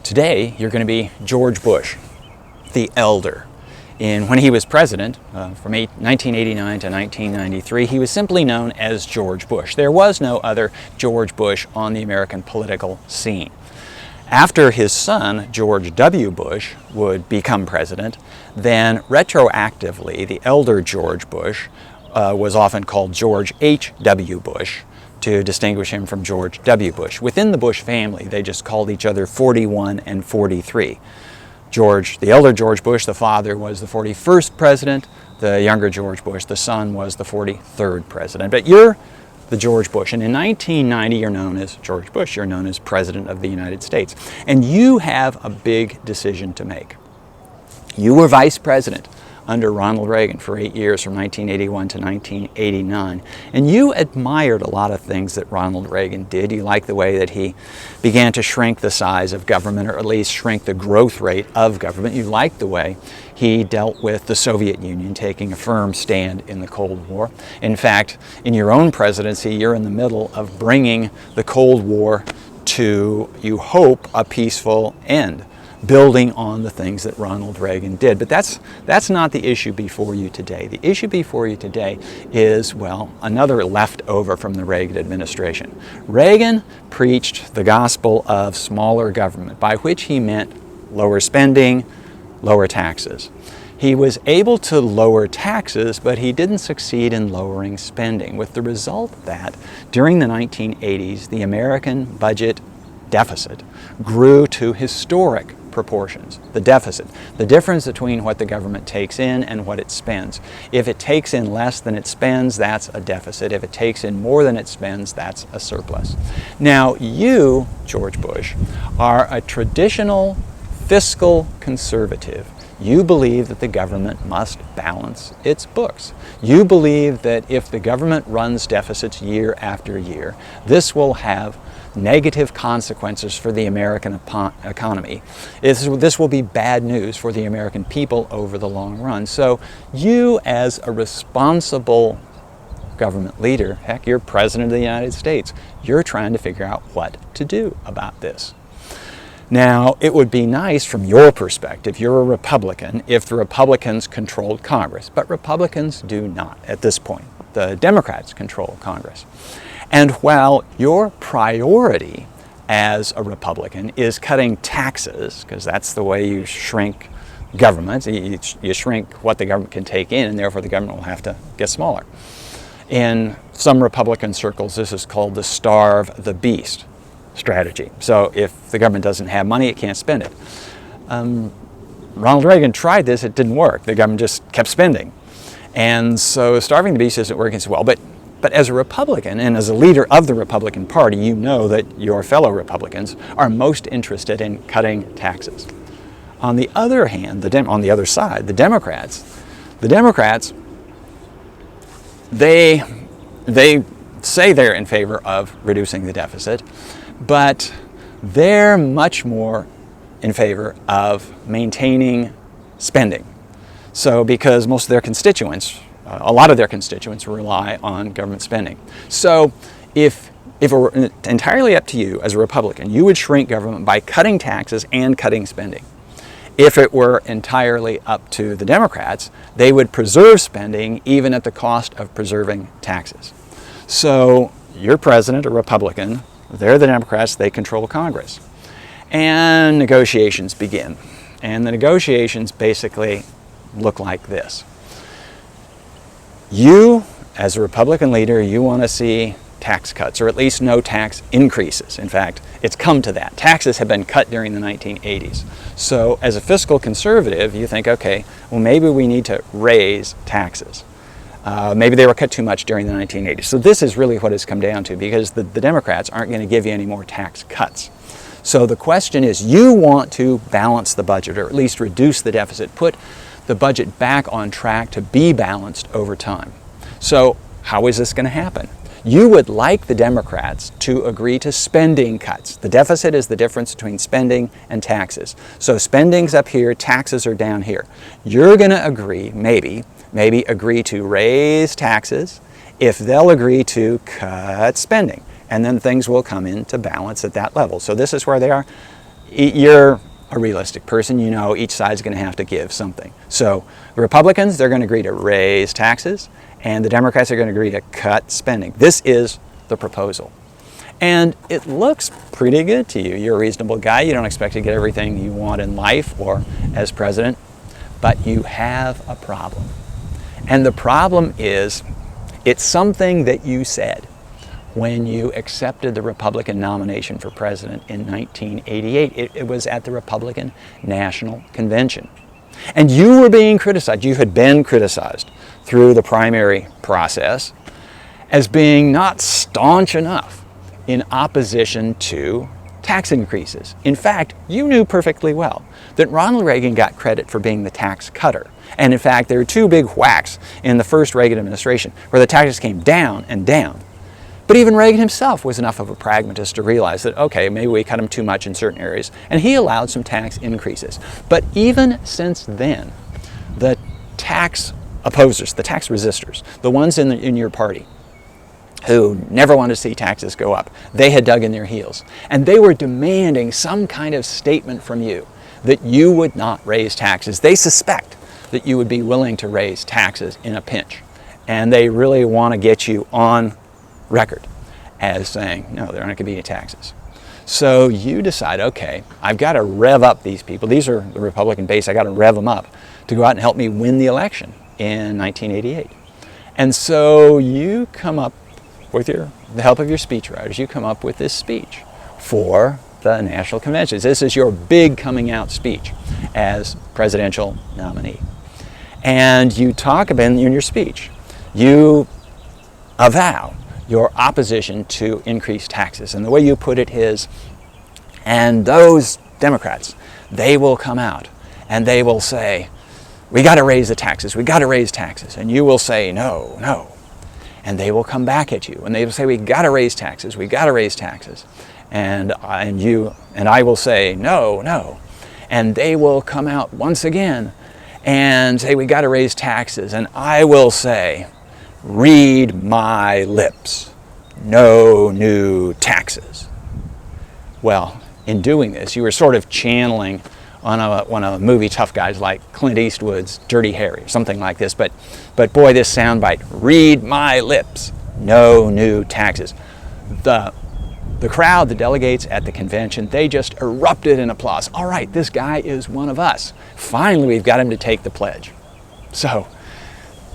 Today, you're going to be George Bush, the elder. When he was president, from 1989 to 1993, he was simply known as George Bush. There was no other George Bush on the American political scene. After his son, George W. Bush, would become president, then retroactively, the elder George Bush was often called George H.W. Bush to distinguish him from George W. Bush. Within the Bush family, they just called each other 41 and 43. The elder George Bush, the father, was the 41st president. The younger George Bush, the son, was the 43rd president. But you're the George Bush, and in 1990 you're known as George Bush. You're known as President of the United States. And you have a big decision to make. You were vice president under Ronald Reagan for 8 years, from 1981 to 1989. And you admired a lot of things that Ronald Reagan did. You liked the way that he began to shrink the size of government, or at least shrink the growth rate of government. You liked the way he dealt with the Soviet Union, taking a firm stand in the Cold War. In fact, in your own presidency, you're in the middle of bringing the Cold War to, you hope, a peaceful end, building on the things that Ronald Reagan did. But that's not the issue before you today. The issue before you today is, well, another leftover from the Reagan administration. Reagan preached the gospel of smaller government, by which he meant lower spending, lower taxes. He was able to lower taxes, but he didn't succeed in lowering spending, with the result that during the 1980s, the American budget deficit grew to historic proportions. The deficit, the difference between what the government takes in and what it spends. If it takes in less than it spends, that's a deficit. If it takes in more than it spends, that's a surplus. Now, you, George Bush, are a traditional fiscal conservative. You believe that the government must balance its books. You believe that if the government runs deficits year after year, this will have negative consequences for the American economy. This will be bad news for the American people over the long run. So you, as a responsible government leader, heck, you're President of the United States, you're trying to figure out what to do about this. Now, it would be nice from your perspective, you're a Republican, if the Republicans controlled Congress, but Republicans do not at this point. The Democrats control Congress. And while your priority as a Republican is cutting taxes, because that's the way you shrink government, you shrink what the government can take in, and therefore the government will have to get smaller. In some Republican circles, this is called the starve the beast strategy. So if the government doesn't have money, it can't spend it. Ronald Reagan tried this, it didn't work. The government just kept spending. And so starving the beast isn't working as well. But as a Republican and as a leader of the Republican Party, you know that your fellow Republicans are most interested in cutting taxes. On the other hand, on the other side, the Democrats, they say they're in favor of reducing the deficit, but they're much more in favor of maintaining spending. So because most of their constituents, a lot of their constituents rely on government spending. So if it were entirely up to you as a Republican, you would shrink government by cutting taxes and cutting spending. If it were entirely up to the Democrats, they would preserve spending even at the cost of preserving taxes. So your president, a Republican, they're the Democrats, they control Congress. And negotiations begin. And the negotiations basically look like this. You, as a Republican leader, you want to see tax cuts, or at least no tax increases. In fact, it's come to that. Taxes have been cut during the 1980s. So as a fiscal conservative, you think, okay, well, maybe we need to raise taxes. Maybe they were cut too much during the 1980s. So this is really what it's come down to, because the Democrats aren't going to give you any more tax cuts. So the question is, you want to balance the budget, or at least reduce the deficit, put the budget back on track to be balanced over time. So how is this going to happen? You would like the Democrats to agree to spending cuts. The deficit is the difference between spending and taxes. So spending's up here, taxes are down here. You're going to agree, maybe agree to raise taxes if they'll agree to cut spending. And then things will come into balance at that level. So this is where they are. you're a realistic person. You know each side's going to have to give something. So the Republicans, they're going to agree to raise taxes, and the Democrats are going to agree to cut spending. This is the proposal. And it looks pretty good to you. You're a reasonable guy. You don't expect to get everything you want in life or as president, but you have a problem. And the problem is, it's something that you said when you accepted the Republican nomination for president in 1988. It was at the Republican National Convention. And you were being criticized. You had been criticized through the primary process as being not staunch enough in opposition to tax increases. In fact, you knew perfectly well that Ronald Reagan got credit for being the tax cutter. And in fact, there were two big whacks in the first Reagan administration where the taxes came down and down. But even Reagan himself was enough of a pragmatist to realize that, okay, maybe we cut them too much in certain areas, and he allowed some tax increases. But even since then, the tax opposers, the tax resistors, the ones in your party who never wanted to see taxes go up, they had dug in their heels. And they were demanding some kind of statement from you that you would not raise taxes. They suspect that you would be willing to raise taxes in a pinch. And they really want to get you on record as saying, no, there aren't going to be any taxes. So you decide, okay, I've got to rev up these people. These are the Republican base. I got to rev them up to go out and help me win the election in 1988. And so you come up with the help of your speechwriters, you come up with this speech for the national conventions. This is your big coming out speech as presidential nominee. And you talk about in your speech, you avow your opposition to increased taxes. And the way you put it is, and those Democrats, they will come out and they will say, we got to raise the taxes, we got to raise taxes. And you will say, no, no. And they will come back at you and they will say, we got to raise taxes, we got to raise taxes. And I will say, no, no. And they will come out once again and say, we got to raise taxes. And I will say, read my lips, no new taxes. Well, in doing this, you were sort of channeling on one of the movie tough guys like Clint Eastwood's Dirty Harry, something like this. But boy, this soundbite, read my lips, no new taxes. The crowd, the delegates at the convention, they just erupted in applause. All right, this guy is one of us. Finally, we've got him to take the pledge. So,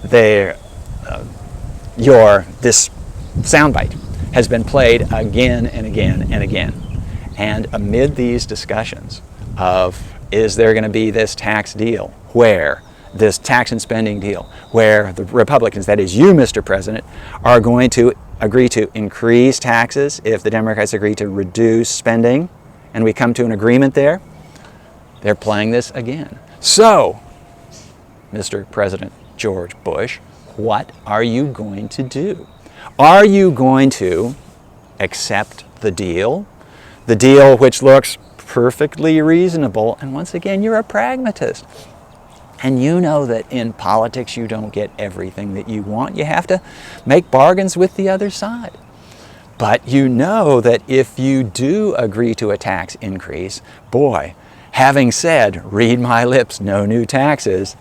this soundbite has been played again and again and again. And amid these discussions of, is there going to be this tax deal where, this tax and spending deal, where the Republicans, that is you, Mr. President, are going to agree to increase taxes if the Democrats agree to reduce spending, and we come to an agreement there, they're playing this again. So, Mr. President George Bush, what are you going to do? Are you going to accept the deal which looks perfectly reasonable? And once again, you're a pragmatist. And you know that in politics you don't get everything that you want. You have to make bargains with the other side. But you know that if you do agree to a tax increase, boy, having said, read my lips, no new taxes,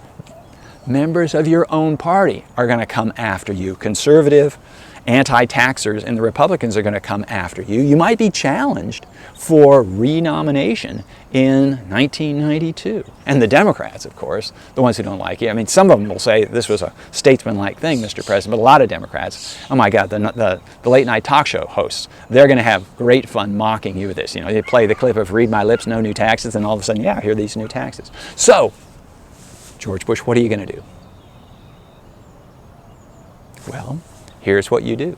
members of your own party are going to come after you. Conservative, anti-taxers, and the Republicans are going to come after you. You might be challenged for renomination in 1992. And the Democrats, of course, the ones who don't like you, I mean, some of them will say this was a statesman-like thing, Mr. President, but a lot of Democrats, oh my God, the late-night talk show hosts, they're going to have great fun mocking you with this. You know, they play the clip of read my lips, no new taxes, and all of a sudden, yeah, here are these new taxes. So, George Bush, what are you going to do? Well, here's what you do.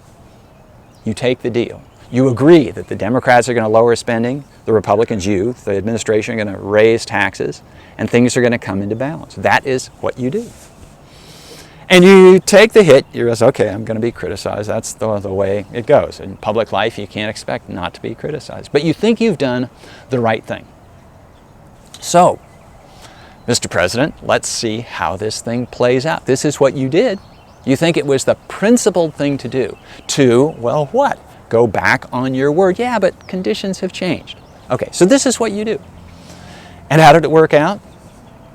You take the deal. You agree that the Democrats are going to lower spending, the Republicans, the administration, are going to raise taxes, and things are going to come into balance. That is what you do. And you take the hit. You're just, okay, I'm going to be criticized. That's the way it goes. In public life, you can't expect not to be criticized. But you think you've done the right thing. So, Mr. President, let's see how this thing plays out. This is what you did. You think it was the principled thing to do. To, well, what? Go back on your word. Yeah, but conditions have changed. Okay, so this is what you do. And how did it work out?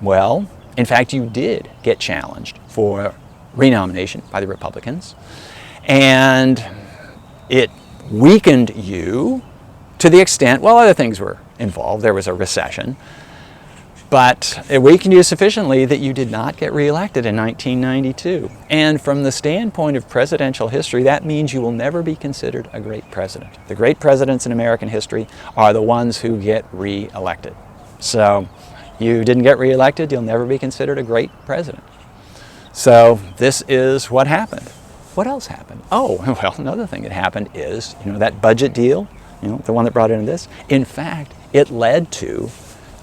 Well, in fact, you did get challenged for renomination by the Republicans, and it weakened you to the extent, well, other things were involved. There was a recession, but it weakened you sufficiently that you did not get reelected in 1992. And from the standpoint of presidential history, that means you will never be considered a great president. The great presidents in American history are the ones who get reelected. So you didn't get reelected, you'll never be considered a great president. So this is what happened. What else happened? Oh, well, another thing that happened is, that budget deal, the one that brought into this, in fact, it led to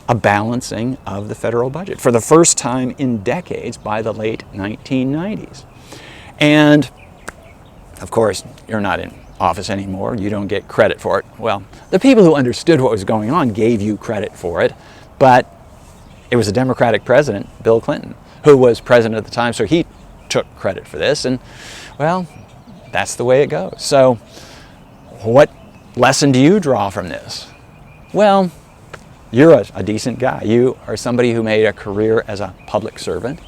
a balancing of the federal budget for the first time in decades by the late 1990s. And of course, you're not in office anymore. You don't get credit for it. Well, the people who understood what was going on gave you credit for it, but it was a Democratic president, Bill Clinton, who was president at the time, so he took credit for this, and well, that's the way it goes. So what lesson do you draw from this? Well, you're a decent guy. You are somebody who made a career as a public servant,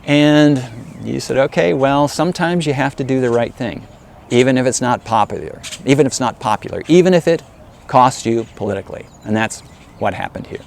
and you said, okay, well, sometimes you have to do the right thing, even if it's not popular, even if it costs you politically, and that's what happened here.